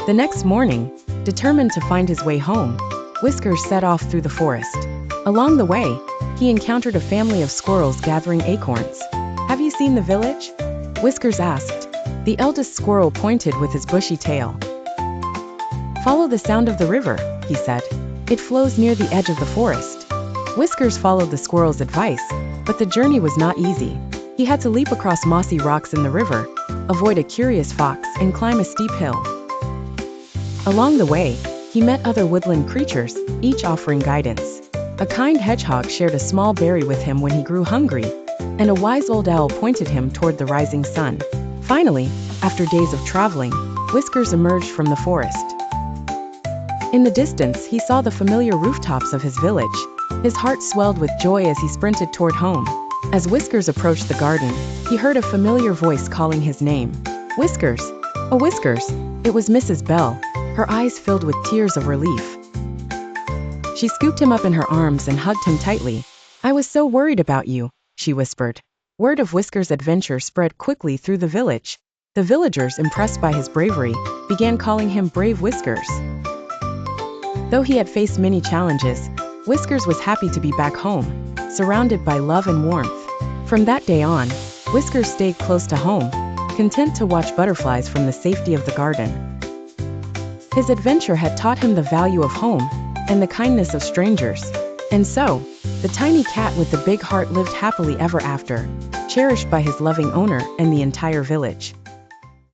The next morning, determined to find his way home, Whiskers set off through the forest. Along the way, he encountered a family of squirrels gathering acorns. "Have you seen the village?" Whiskers asked. The eldest squirrel pointed with his bushy tail. "Follow the sound of the river," he said. "It flows near the edge of the forest." Whiskers followed the squirrel's advice, but the journey was not easy. He had to leap across mossy rocks in the river, avoid a curious fox, and climb a steep hill. Along the way, he met other woodland creatures, each offering guidance. A kind hedgehog shared a small berry with him when he grew hungry, and a wise old owl pointed him toward the rising sun. Finally, after days of traveling, Whiskers emerged from the forest. In the distance, he saw the familiar rooftops of his village. His heart swelled with joy as he sprinted toward home. As Whiskers approached the garden, he heard a familiar voice calling his name. "Whiskers! Oh, Whiskers!" It was Mrs. Bell, her eyes filled with tears of relief. She scooped him up in her arms and hugged him tightly. "I was so worried about you," she whispered. Word of Whiskers' adventure spread quickly through the village. The villagers, impressed by his bravery, began calling him Brave Whiskers. Though he had faced many challenges, Whiskers was happy to be back home, surrounded by love and warmth. From that day on, Whiskers stayed close to home, content to watch butterflies from the safety of the garden. His adventure had taught him the value of home and the kindness of strangers. And so, the tiny cat with the big heart lived happily ever after, cherished by his loving owner and the entire village.